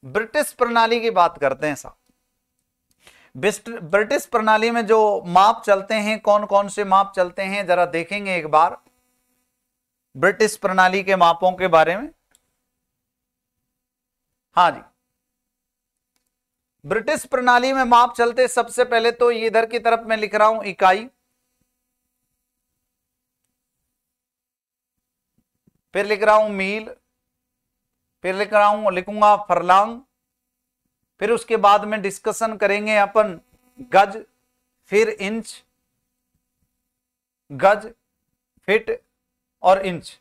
ब्रिटिश प्रणाली की बात करते हैं साहब। ब्रिटिश प्रणाली में जो माप चलते हैं, कौन कौन से माप चलते हैं, जरा देखेंगे एक बार ब्रिटिश प्रणाली के मापों के बारे में। हाँ जी, ब्रिटिश प्रणाली में माप चलते, सबसे पहले तो इधर की तरफ मैं लिख रहा हूं इकाई, फिर लिख रहा हूं मील, फिर लिखूंगा फरलांग, फिर उसके बाद में डिस्कशन करेंगे अपन गज, फिर इंच, गज, फिट और इंच,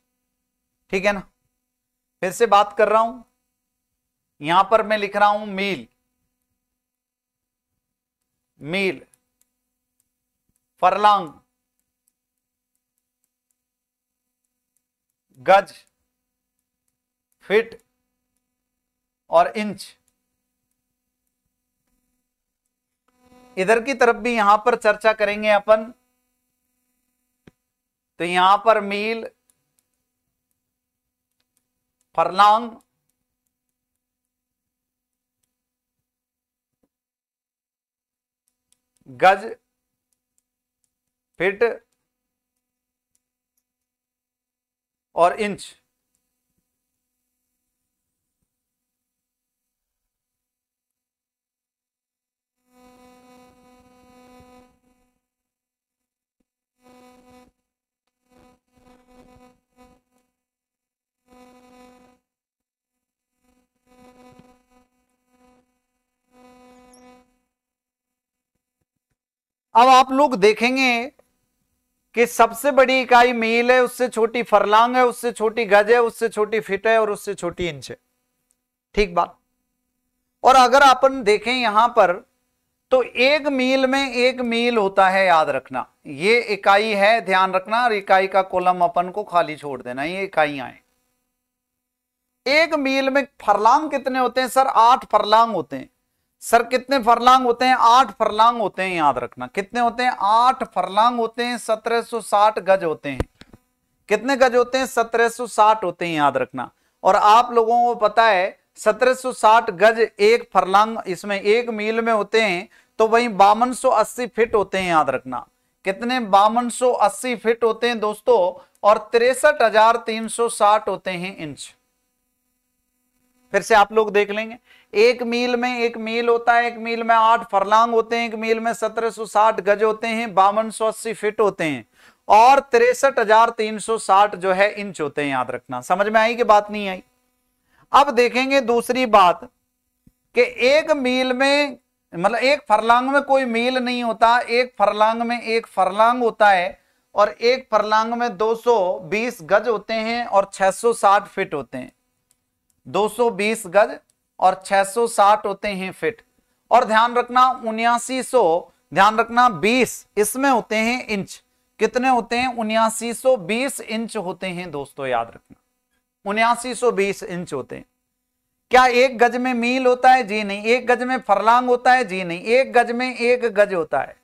ठीक है ना। फिर से बात कर रहा हूं, यहां पर मैं लिख रहा हूं मील, मील, फरलांग, गज, फिट और इंच। इधर की तरफ भी यहां पर चर्चा करेंगे अपन। तो यहां पर मील, फरलांग, गज, फिट और इंच। अब आप लोग देखेंगे कि सबसे बड़ी इकाई मील है, उससे छोटी फरलांग है, उससे छोटी गज है, उससे छोटी फिट है और उससे छोटी इंच है। ठीक बात। और अगर अपन देखें यहां पर तो एक मील में एक मील होता है, याद रखना ये इकाई है, ध्यान रखना। और इकाई का कॉलम अपन को खाली छोड़ देना, ये इकाइयां हैं। एक मील में फरलांग कितने होते हैं सर? 8 फरलांग होते हैं। सर कितने फरलांग होते हैं? 8 फरलांग होते हैं, याद रखना। कितने होते हैं? 8 फरलांग होते हैं। 1760 गज होते हैं। कितने गज होते हैं? 1760 होते हैं, याद रखना। और आप लोगों को पता है 1760 गज एक फरलांग, इसमें एक मील में होते हैं, तो वही 5280 फिट होते हैं, याद रखना। कितने? 5280 फिट होते हैं दोस्तों। और 63,360 होते हैं इंच। फिर से आप लोग देख लेंगे, एक मील में एक मील होता है, एक मील में 8 फरलांग होते हैं, एक मील में 1760 गज होते हैं, 5280 फिट होते हैं और 63,360 जो है इंच होते हैं, याद रखना। समझ में आई कि बात नहीं आई? अब देखेंगे दूसरी बात कि एक मील में, मतलब एक फरलांग में कोई मील नहीं होता, एक फरलांग में एक फरलांग होता है और एक फरलांग में 220 गज होते हैं और 660 फिट होते हैं। 220 गज और 660 होते हैं फिट। और ध्यान रखना 7900, ध्यान रखना 20 इसमें होते हैं इंच। कितने होते हैं? 7920 इंच होते हैं दोस्तों, याद रखना 7920 इंच होते हैं। क्या एक गज में मील होता है? जी नहीं। एक गज में फरलांग होता है? जी नहीं। एक गज में एक गज होता है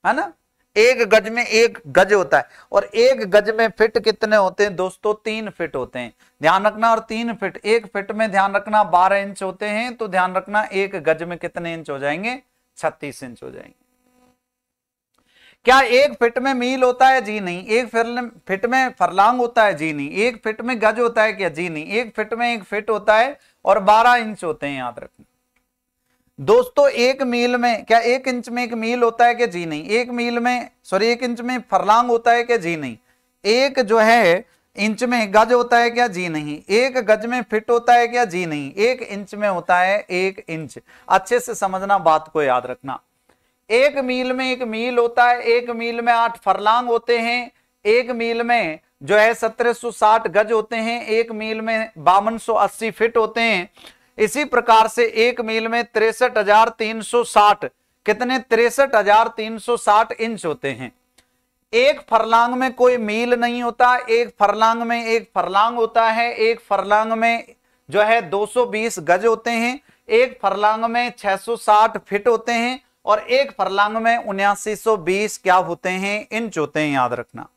ना? एक गज में एक गज होता है। और एक गज में फिट कितने होते हैं दोस्तों? 3 फिट होते हैं, ध्यान रखना। और 3 फिट, एक फिट में ध्यान रखना 12 इंच होते हैं, तो ध्यान रखना एक गज में कितने इंच हो जाएंगे? 36 इंच हो जाएंगे। क्या एक फिट में मील होता है? जी नहीं। एक फिट में फरलांग होता है? जी नहीं। एक फिट में गज होता है क्या? जी नहीं। एक फिट में एक फिट होता है और 12 इंच होते हैं, याद रखना दोस्तों। एक मील में, क्या एक इंच में एक मील होता है क्या? जी नहीं। एक मील में, सॉरी, एक इंच में फरलांग होता है क्या? जी नहीं। एक जो है इंच में गज होता है क्या? जी नहीं। एक गज में फिट होता है क्या? जी नहीं। एक इंच में होता है 1 इंच। अच्छे से समझना, बात को याद रखना। एक मील में एक मील होता है, एक मील में 8 फरलांग होते हैं, एक मील में जो है 1760 गज होते हैं, एक मील में 5280 फिट होते हैं। इसी प्रकार से एक मील में 63,360, कितने? 63,360 इंच होते हैं। एक फरलांग में कोई मील नहीं होता, एक फरलांग में एक फरलांग होता है, एक फरलांग में जो है 220 गज होते हैं, एक फरलांग में 660 फिट होते हैं और एक फरलांग में 7920 क्या होते हैं? इंच होते हैं, याद रखना।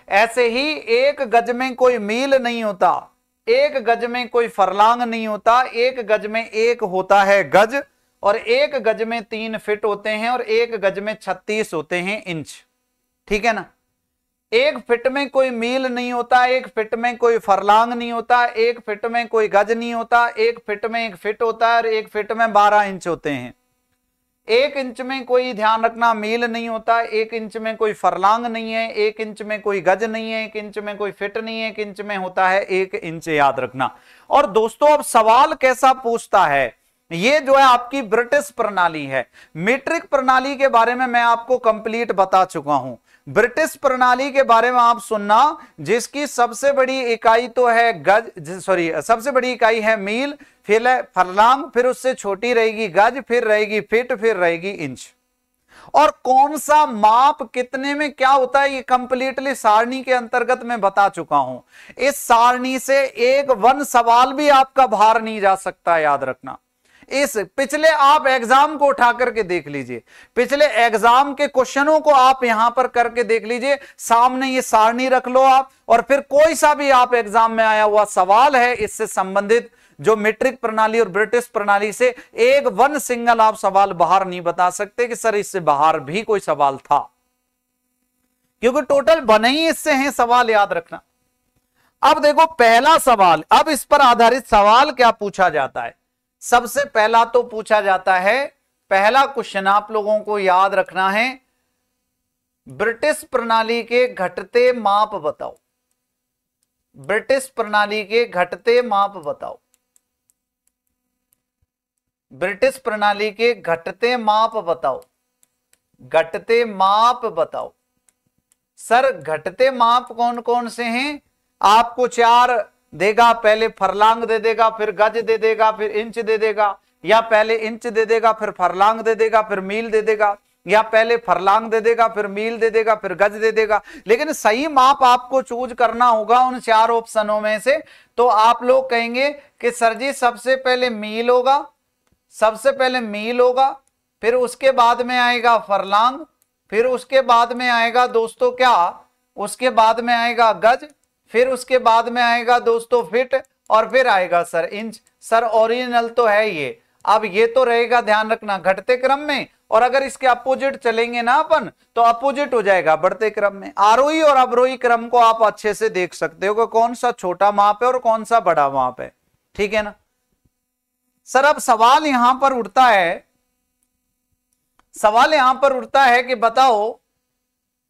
ऐसे ही एक गज में कोई मील नहीं होता, एक गज में कोई फरलांग नहीं होता, एक गज में एक होता है गज और एक गज में 3 फिट होते हैं और एक गज में 36 होते हैं इंच। ठीक है ना? एक फिट में कोई मील नहीं होता, एक फिट में कोई फरलांग नहीं होता, एक फिट में कोई गज नहीं होता, एक फिट में एक फिट होता है और एक फिट में 12 इंच होते हैं। एक इंच में कोई, ध्यान रखना, मील नहीं होता, एक इंच में कोई फरलांग नहीं है, एक इंच में कोई गज नहीं है, एक इंच में कोई फिट नहीं है, एक इंच में होता है 1 इंच, याद रखना। और दोस्तों अब सवाल कैसा पूछता है, ये जो है आपकी ब्रिटिश प्रणाली है। मीट्रिक प्रणाली के बारे में मैं आपको कंप्लीट बता चुका हूं। ब्रिटिश प्रणाली के बारे में आप सुनना, जिसकी सबसे बड़ी इकाई तो है गज, सॉरी, सबसे बड़ी इकाई है मील, फिर है फरलांग, फिर उससे छोटी रहेगी गज, फिर रहेगी फिट, फिर रहेगी इंच। और कौन सा माप कितने में क्या होता है ये कंप्लीटली सारणी के अंतर्गत मैं बता चुका हूं। इस सारणी से एक वन सवाल भी आपका बाहर नहीं जा सकता, याद रखना। इस पिछले आप एग्जाम को उठा करके देख लीजिए, पिछले एग्जाम के क्वेश्चनों को आप यहां पर करके देख लीजिए, सामने ये सारणी रख लो आप, और फिर कोई सा भी आप एग्जाम में आया हुआ सवाल है इससे संबंधित, जो मीट्रिक प्रणाली और ब्रिटिश प्रणाली से, एक वन सिंगल आप सवाल बाहर नहीं बता सकते कि सर इससे बाहर भी कोई सवाल था, क्योंकि टोटल बने ही इससे हैं सवाल, याद रखना। अब देखो पहला सवाल, अब इस पर आधारित सवाल क्या पूछा जाता है। सबसे पहला तो पूछा जाता है, पहला क्वेश्चन आप लोगों को याद रखना है, ब्रिटिश प्रणाली के घटते माप बताओ। ब्रिटिश प्रणाली के घटते माप बताओ। ब्रिटिश प्रणाली के घटते माप बताओ। घटते माप बताओ। सर घटते माप कौन कौन से हैं? आपको चार देगा, पहले फरलांग दे देगा, फिर गज दे देगा, फिर इंच दे देगा, या पहले इंच दे देगा फिर फरलांग दे देगा, फिर मील दे देगा, या पहले फरलांग दे देगा फिर मील दे देगा, फिर गज दे देगा। लेकिन सही माप आपको चूज करना होगा उन चार ऑप्शनों में से। तो आप लोग कहेंगे कि सर जी सबसे पहले मील होगा, सबसे पहले मील होगा, फिर उसके बाद में आएगा फरलांग, फिर उसके बाद में आएगा दोस्तों क्या, उसके बाद में आएगा गज, फिर उसके बाद में आएगा दोस्तों फिट, और फिर आएगा सर इंच। सर ओरिजिनल तो है ये। अब ये तो रहेगा, ध्यान रखना, घटते क्रम में, और अगर इसके अपोजिट चलेंगे ना अपन तो अपोजिट हो जाएगा बढ़ते क्रम में। आरोही और अवरोही क्रम को आप अच्छे से देख सकते हो कि कौन सा छोटा माप है और कौन सा बड़ा माप है, ठीक है ना। सर अब सवाल यहां पर उठता है, सवाल यहां पर उठता है कि बताओ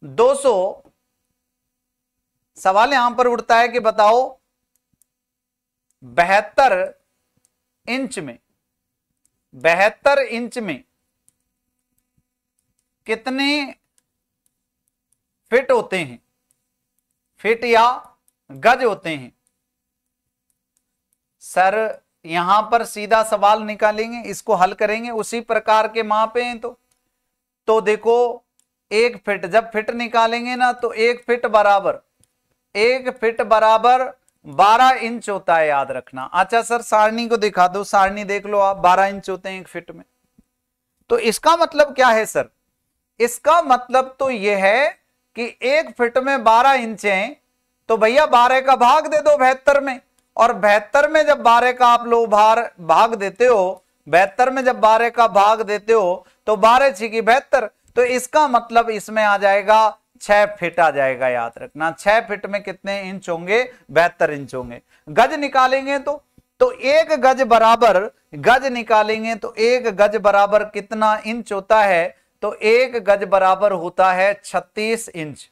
200, सवाल यहां पर उठता है कि बताओ 72 इंच में, 72 इंच में कितने फिट होते हैं, फिट या गज होते हैं। सर यहां पर सीधा सवाल निकालेंगे, इसको हल करेंगे, उसी प्रकार के मापे हैं। तो देखो एक फिट, जब फिट निकालेंगे ना तो एक फिट बराबर, एक फिट बराबर 12 इंच होता है, याद रखना। अच्छा सर सारणी को दिखा दो, सारणी देख लो आप, 12 इंच होते हैं एक फिट में। तो इसका मतलब क्या है सर? इसका मतलब तो यह है कि एक फिट में 12 इंच हैं, तो भैया 12 का भाग दे दो 72 में, और 72 में जब 12 का आप लोग भाग देते हो, 72 में जब 12 का भाग देते हो तो 12 छिकी 72, तो इसका मतलब इसमें आ जाएगा 6 फिट आ जाएगा, याद रखना। 6 फिट में कितने इंच होंगे? 72 इंच होंगे। गज निकालेंगे तो एक गज बराबर, गज निकालेंगे तो एक गज बराबर कितना इंच होता है? तो एक गज बराबर होता है 36 इंच।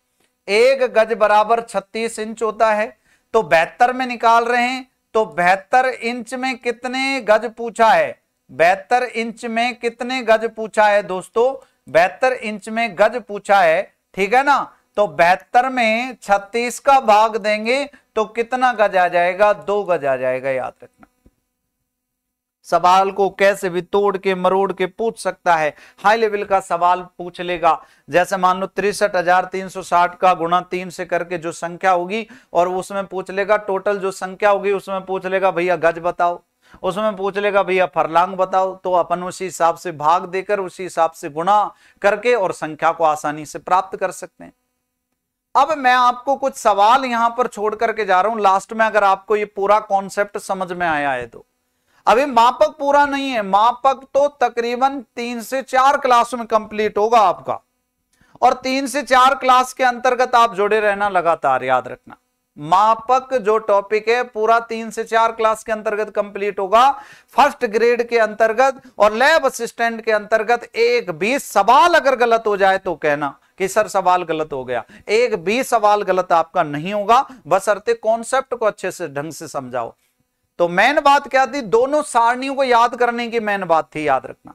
एक गज बराबर 36 इंच होता है। तो 72 में निकाल रहे हैं, तो 72 इंच में कितने गज पूछा है? 72 इंच में कितने गज पूछा है दोस्तों? 72 इंच में गज पूछा है, ठीक है ना। तो 72 में 36 का भाग देंगे तो कितना गज आ जाएगा? 2 गज आ जाएगा, याद रखना। सवाल को कैसे भी तोड़ के मरोड़ के पूछ सकता है, हाई लेवल का सवाल पूछ लेगा। जैसे मान लो 63,360 का गुणा 3 से करके जो संख्या होगी, और उसमें पूछ लेगा टोटल जो संख्या होगी, उसमें पूछ लेगा भैया गज बताओ, उसमें पूछ लेगा भैया फरलांग बताओ। तो अपन उसी हिसाब से भाग देकर, उसी हिसाब से गुणा करके और संख्या को आसानी से प्राप्त कर सकते हैं। अब मैं आपको कुछ सवाल यहां पर छोड़ करके जा रहा हूं लास्ट में, अगर आपको ये पूरा कॉन्सेप्ट समझ में आया है तो। अभी मापक पूरा नहीं है, मापक तो तकरीबन 3 से 4 क्लास में कंप्लीट होगा आपका, और 3 से 4 क्लास के अंतर्गत आप जुड़े रहना लगातार, याद रखना। मापक जो टॉपिक है पूरा 3 से 4 क्लास के अंतर्गत कंप्लीट होगा, फर्स्ट ग्रेड के अंतर्गत और लैब असिस्टेंट के अंतर्गत। एक भी सवाल अगर गलत हो जाए तो कहना कि सर सवाल गलत हो गया, एक भी सवाल गलत आपका नहीं होगा, बशर्ते कॉन्सेप्ट को अच्छे से ढंग से समझाओ। तो मेन बात क्या थी? दोनों सारणियों को याद करने की मेन बात थी, याद रखना।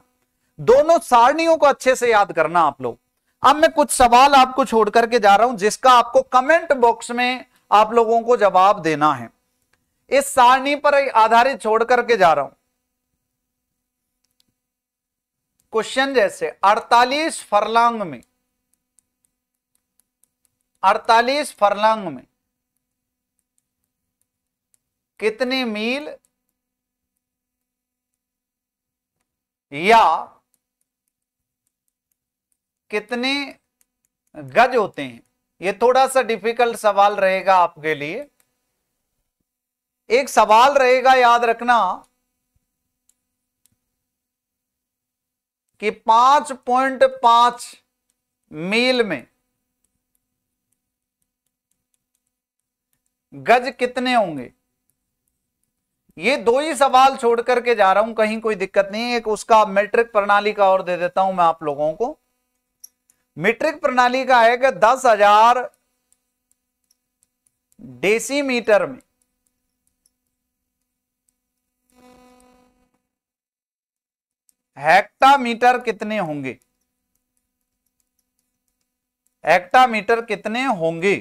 दोनों सारणियों को अच्छे से याद करना आप लोग। अब मैं कुछ सवाल आपको छोड़ करके जा रहा हूं, जिसका आपको कमेंट बॉक्स में आप लोगों को जवाब देना है। इस सारणी पर आधारित छोड़ करके जा रहा हूं। क्वेश्चन जैसे 48 फरलांग में 48 फरलांग में कितने मील या कितने गज होते हैं? ये थोड़ा सा डिफिकल्ट सवाल रहेगा आपके लिए। एक सवाल रहेगा, याद रखना, कि 5.5 मील में गज कितने होंगे। ये दो ही सवाल छोड़ करके जा रहा हूं, कहीं कोई दिक्कत नहीं है। एक उसका मीट्रिक प्रणाली का और दे देता हूं मैं आप लोगों को। मीट्रिक प्रणाली का है कि 10,000 डेसीमीटर में हेक्टामीटर कितने होंगे। हेक्टामीटर कितने होंगे?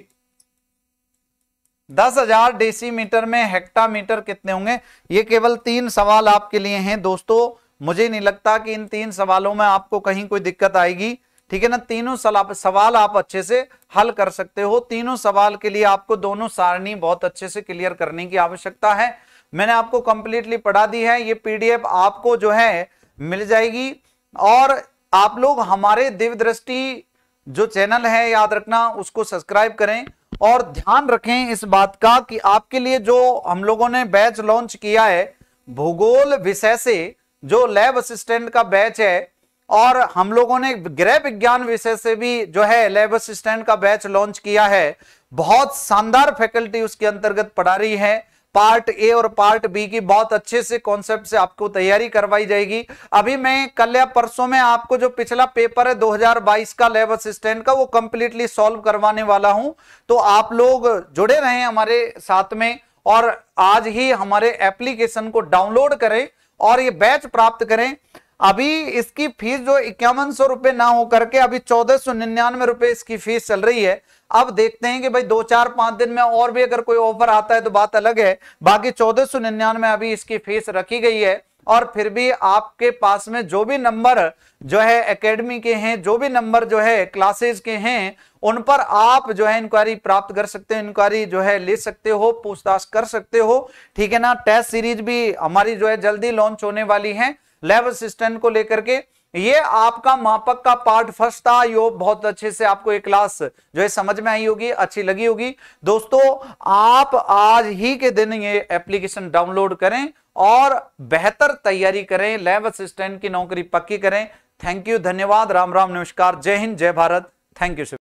10,000 डेसीमीटर में हेक्टामीटर कितने होंगे? ये केवल 3 सवाल आपके लिए हैं दोस्तों। मुझे नहीं लगता कि इन 3 सवालों में आपको कहीं कोई दिक्कत आएगी, ठीक है ना। तीनों सवाल आप अच्छे से हल कर सकते हो। तीनों सवाल के लिए आपको दोनों सारणी बहुत अच्छे से क्लियर करने की आवश्यकता है। मैंने आपको कंप्लीटली पढ़ा दी है। ये पीडीएफ आपको जो है मिल जाएगी। और आप लोग हमारे दिव्य दृष्टि जो चैनल है, याद रखना, उसको सब्सक्राइब करें। और ध्यान रखें इस बात का कि आपके लिए जो हम लोगों ने बैच लॉन्च किया है भूगोल विषय से, जो लैब असिस्टेंट का बैच है, और हम लोगों ने गृह विज्ञान विषय से भी जो है लैब असिस्टेंट का बैच लॉन्च किया है। बहुत शानदार फैकल्टी उसके अंतर्गत पढ़ा रही है। पार्ट ए और पार्ट बी की बहुत अच्छे से कॉन्सेप्ट से आपको तैयारी करवाई जाएगी। अभी मैं कल या परसों में आपको जो पिछला पेपर है 2022 का लैब असिस्टेंट का, वो कंप्लीटली सॉल्व करवाने वाला हूं। तो आप लोग जुड़े रहें हमारे साथ में, और आज ही हमारे एप्लीकेशन को डाउनलोड करें और ये बैच प्राप्त करें। अभी इसकी फीस जो 5100 रुपए ना हो करके अभी 1499 रुपए इसकी फीस चल रही है। अब देखते हैं कि भाई 2-4-5 दिन में और भी अगर कोई ऑफर आता है तो बात अलग है। बाकी 1499 अभी इसकी फीस रखी गई है। और फिर भी आपके पास में जो भी नंबर जो है एकेडमी के हैं, जो भी नंबर जो है क्लासेज के हैं, उन पर आप जो है इंक्वायरी प्राप्त कर सकते हो, इंक्वायरी जो है ले सकते हो, पूछताछ कर सकते हो, ठीक है ना। टेस्ट सीरीज भी हमारी जो है जल्दी लॉन्च होने वाली है लैब असिस्टेंट को लेकर के। ये आपका मापक का पार्ट फर्स्ट था। यो बहुत अच्छे से आपको ये क्लास जो है समझ में आई होगी, अच्छी लगी होगी। दोस्तों आप आज ही के दिन ये एप्लीकेशन डाउनलोड करें और बेहतर तैयारी करें, लैब असिस्टेंट की नौकरी पक्की करें। थैंक यू, धन्यवाद, राम राम, नमस्कार, जय हिंद, जय भारत। Thank you.